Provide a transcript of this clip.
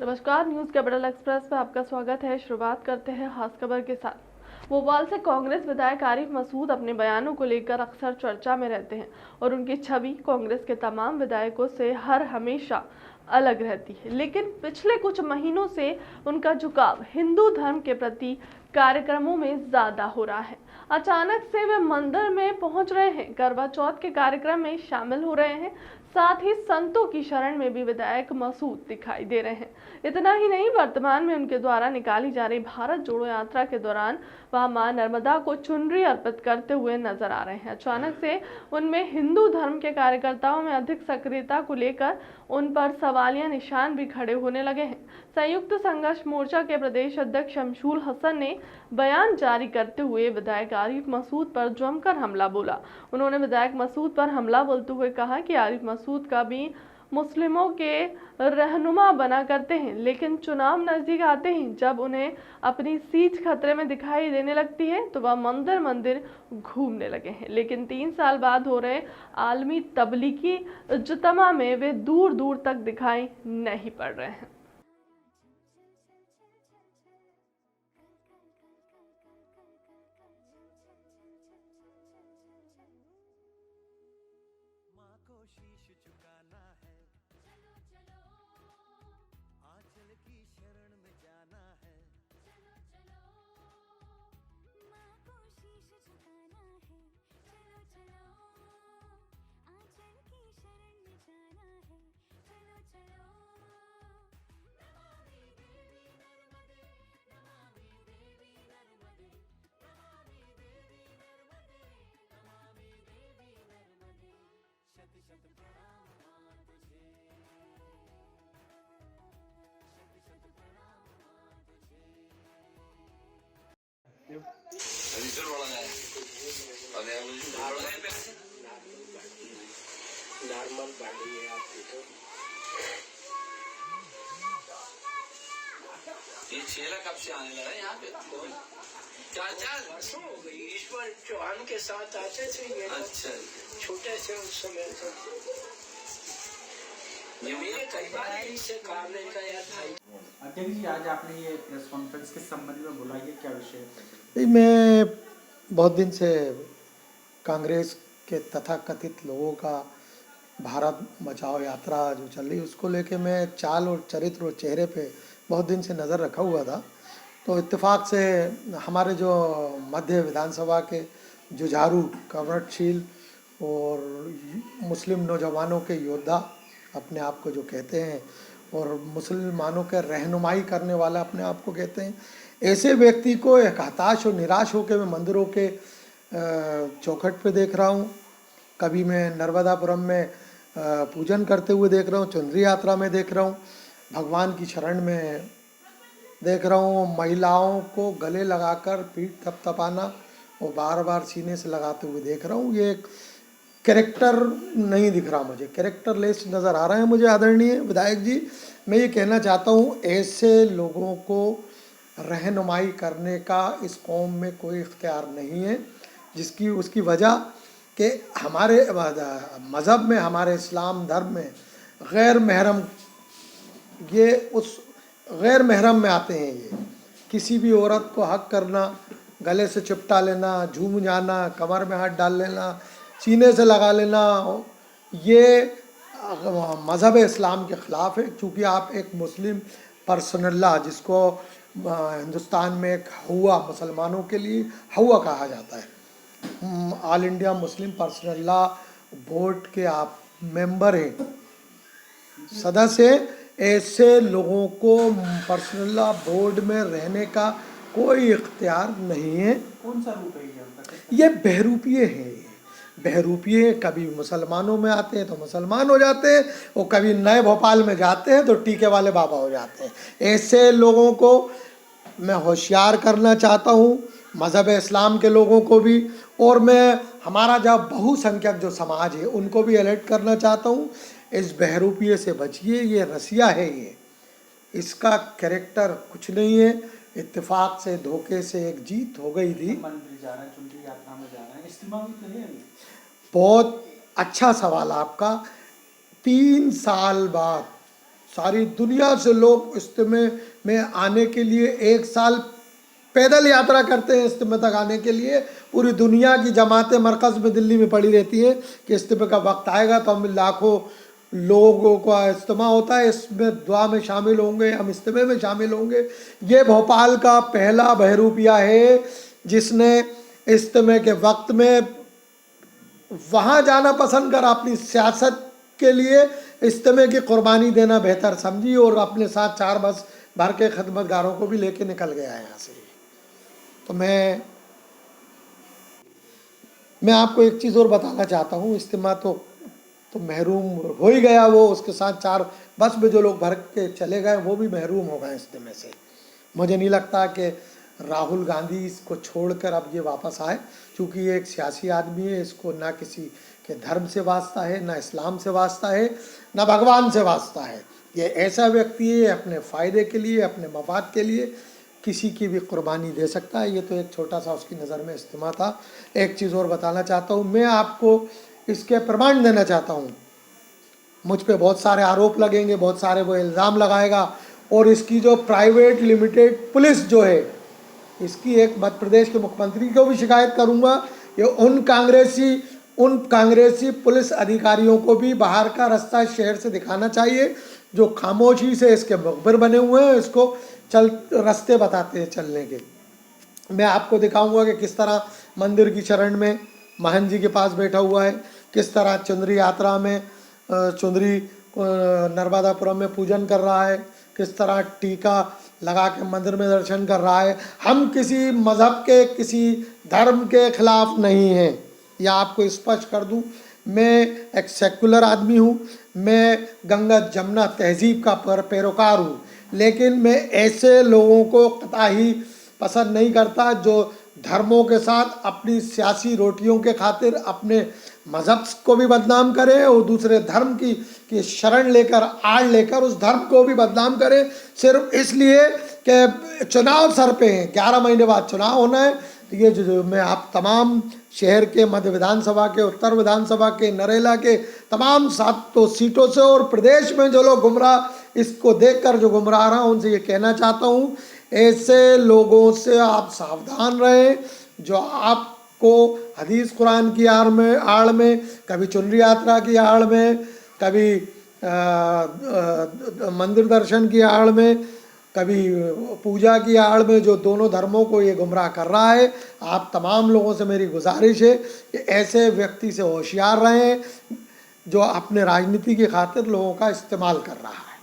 नमस्कार, news capital express में आपका स्वागत है। शुरुआत करते हैं खास खबर के साथ। भोपाल से कांग्रेस विधायक आरिफ मसूद अपने बयानों को लेकर अक्सर चर्चा में रहते हैं और उनकी छवि कांग्रेस के तमाम विधायकों से हर हमेशा अलग रहती है। लेकिन पिछले कुछ महीनों से उनका झुकाव हिंदू धर्म के प्रति कार्यक्रमों में ज्यादा हो रहा है। अचानक से वे मंदिर में पहुंच रहे हैं, करवा चौथ के कार्यक्रम में शामिल हो रहे हैं, साथ ही संतों की शरण में भी विधायक मसूद दिखाई दे रहे हैं। इतना ही नहीं, वर्तमान में उनके द्वारा निकाली जा रही भारत जोड़ो यात्रा के दौरान वह मां नर्मदा को चुनरी अर्पित करते हुए नजर आ रहे हैं। अचानक से उनमें हिंदू धर्म के कार्यकर्ताओं में अधिक सक्रियता को लेकर उन पर सवालिया निशान भी खड़े होने लगे हैं। संयुक्त संघर्ष मोर्चा के प्रदेश अध्यक्ष शमशूल हसन ने बयान जारी करते हुए विधायक आरिफ मसूद पर जमकर हमला बोला। उन्होंने विधायक मसूद पर हमला बोलते हुए कहा कि आरिफ मसूद का भी मुस्लिमों के रहनुमा बना करते हैं, लेकिन चुनाव नजदीक आते ही जब उन्हें अपनी सीट खतरे में दिखाई देने लगती है तो वह मंदिर मंदिर घूमने लगे हैं। लेकिन 3 साल बाद हो रहे आलमी तबलीगी इज्तिमा में वे दूर दूर तक दिखाई नहीं पड़ रहे हैं। शीश झुकाना है, चलो चलो आंचल की शरण में जाना है, चलो चलो माँ को शीश झुकाना है, चलो चलो आंचल की शरण में जाना है, चलो चलो नमामि देवी नर्मदे, नमामि देवी नर्मदे, नमामि देवी नर्मदे, नमामि देवी नर्मदे, शत शत प्रणाम माँ तुझे, शत शत प्रणाम माँ तुझे। नॉर्मल बाड़ी है आपकी तो। ये चेला कब से आने लगा यहाँ पे? चार वर्षों हो गई। ईश्वर चौहान के साथ आते थे ये। अच्छा, छोटे से उस समय तो ये मेरे कई बार इनसे कार्य गया था। अध्यक्ष जी, आज आपने ये प्रेस कॉन्फ्रेंस के संबंध में बोला, ये क्या विषय है? मैं बहुत दिन से कांग्रेस के तथाकथित लोगों का भारत बचाओ यात्रा जो चल रही है उसको लेके मैं चाल और चरित्र और चेहरे पे बहुत दिन से नज़र रखा हुआ था। तो इत्तेफाक से हमारे जो मध्य विधानसभा के जुझारू, कर्मठशील और मुस्लिम नौजवानों के योद्धा अपने आप को जो कहते हैं और मुसलमानों के रहनुमाई करने वाला अपने आप को कहते हैं, ऐसे व्यक्ति को एक हताश और निराश होकर मैं मंदिरों के चौखट पे देख रहा हूँ। कभी मैं नर्मदापुरम में पूजन करते हुए देख रहा हूँ, चुनरी यात्रा में देख रहा हूँ, भगवान की शरण में देख रहा हूँ, महिलाओं को गले लगाकर पीठ थपथपाना और बार बार सीने से लगाते हुए देख रहा हूँ। ये एक कैरेक्टर नहीं दिख रहा, मुझे कैरेक्टर लेस नज़र आ रहा है। मुझे आदरणीय विधायक जी, मैं ये कहना चाहता हूँ, ऐसे लोगों को रहनुमाई करने का इस कौम में कोई इख्तियार नहीं है, जिसकी उसकी वजह कि हमारे मज़हब में, हमारे इस्लाम धर्म में गैर महरम, ये उस गैर महरम में आते हैं। ये किसी भी औरत को हक करना, गले से चिपटा लेना, झूम जाना, कमर में हाथ डाल लेना, सीने से लगा लेना, ये मज़हब इस्लाम के ख़िलाफ़ है। क्योंकि आप एक मुस्लिम पर्सनल्ला, जिसको हिंदुस्तान में एक हौवा, मुसलमानों के लिए हौवा कहा जाता है, all India Muslim personal law board के आप मेंबर हैं, सदस्य। ऐसे लोगों को पर्सनल्ला बोर्ड में रहने का कोई इख्तियार नहीं है। कौन सा रूप है ये उनका? ये बहरूपिये हैं। बहरूपिये कभी मुसलमानों में आते हैं तो मुसलमान हो जाते हैं, और कभी नए भोपाल में जाते हैं तो टीके वाले बाबा हो जाते हैं। ऐसे लोगों को मैं होशियार करना चाहता हूँ, मज़हब इस्लाम के लोगों को भी, और मैं हमारा जब बहुसंख्यक जो समाज है उनको भी अलर्ट करना चाहता हूँ, इस बहरूपिये से बचिए। ये रसिया है, ये इसका कैरेक्टर कुछ नहीं है। इत्तेफाक से, धोखे से एक जीत हो गई थी। मंदिर जा रहे हैं, चुनरी यात्रा में जा रहे हैं, इस्तीमा भी तो है अभी। बहुत अच्छा सवाल आपका। 3 साल बाद सारी दुनिया से लोग इज्तिमा में आने के लिए 1 साल पैदल यात्रा करते हैं इज्तिमा तक आने के लिए। पूरी दुनिया की जमातें मरकज़ में दिल्ली में पड़ी रहती है कि इज्तिमा का वक्त आएगा तो हम लाखों लोगों का इज्तिमा होता है, इसमें दुआ में शामिल होंगे, हम इज्तिमा में शामिल होंगे। ये भोपाल का पहला बहरूपिया है जिसने इज्तिमा के वक्त में वहाँ जाना पसंद कर अपनी सियासत के लिए इज्तिमा की कुर्बानी देना बेहतर समझी और अपने साथ 4 बस भर के खिदमतगारों को भी लेके निकल गया यहाँ से। तो मैं आपको एक चीज़ और बताना चाहता हूँ, इज्तिमा तो महरूम हो ही गया वो, उसके साथ 4 बस में जो लोग भर के चले गए वो भी महरूम हो गए इज्तिमा से। मुझे नहीं लगता कि राहुल गांधी इसको छोड़कर अब ये वापस आए, क्योंकि ये एक सियासी आदमी है, इसको ना किसी के धर्म से वास्ता है, ना इस्लाम से वास्ता है, ना भगवान से वास्ता है। ये ऐसा व्यक्ति है अपने फ़ायदे के लिए, अपने मफाद के लिए किसी की भी कुर्बानी दे सकता है। ये तो एक छोटा सा उसकी नज़र में इज्तिमा था। एक चीज़ और बताना चाहता हूँ, मैं आपको इसके प्रमाण देना चाहता हूँ। मुझ पे बहुत सारे आरोप लगेंगे, बहुत सारे वो इल्ज़ाम लगाएगा, और इसकी जो प्राइवेट लिमिटेड पुलिस जो है, इसकी एक मध्य प्रदेश के मुख्यमंत्री को भी शिकायत करूँगा। ये उन कांग्रेसी पुलिस अधिकारियों को भी बाहर का रास्ता शहर से दिखाना चाहिए जो खामोशी से इसके मुखबिर बने हुए हैं, इसको रास्ते बताते हैं चलने के। मैं आपको दिखाऊंगा कि किस तरह मंदिर की शरण में महंत जी के पास बैठा हुआ है, किस तरह चुंदरी यात्रा में चुंदरी नर्मदापुरम में पूजन कर रहा है, किस तरह टीका लगा के मंदिर में दर्शन कर रहा है। हम किसी मज़हब के, किसी धर्म के खिलाफ नहीं हैं, या आपको स्पष्ट कर दूं। मैं एक सेकुलर आदमी हूँ, मैं गंगा जमुना तहजीब का पैरोकार हूँ, लेकिन मैं ऐसे लोगों को कतई पसंद नहीं करता जो धर्मों के साथ अपनी सियासी रोटियों के खातिर अपने मज़हब को भी बदनाम करे और दूसरे धर्म की शरण लेकर, आड़ लेकर उस धर्म को भी बदनाम करे, सिर्फ इसलिए कि चुनाव सर पे हैं, 11 महीने बाद चुनाव होना है। ये जो मैं आप तमाम शहर के मध्य विधानसभा के, उत्तर विधानसभा के, नरेला के तमाम 7 सीटों से और प्रदेश में जो लोग गुमराह, इसको देखकर जो गुमराह रहा हूँ, उनसे ये कहना चाहता हूँ, ऐसे लोगों से आप सावधान रहें जो आपको हदीस कुरान की आड़ में, कभी चुनरी यात्रा की आड़ में, कभी मंदिर दर्शन की आड़ में, कभी पूजा की आड़ में, जो दोनों धर्मों को ये गुमराह कर रहा है। आप तमाम लोगों से मेरी गुजारिश है कि ऐसे व्यक्ति से होशियार रहें जो अपने राजनीति की खातिर लोगों का इस्तेमाल कर रहा है।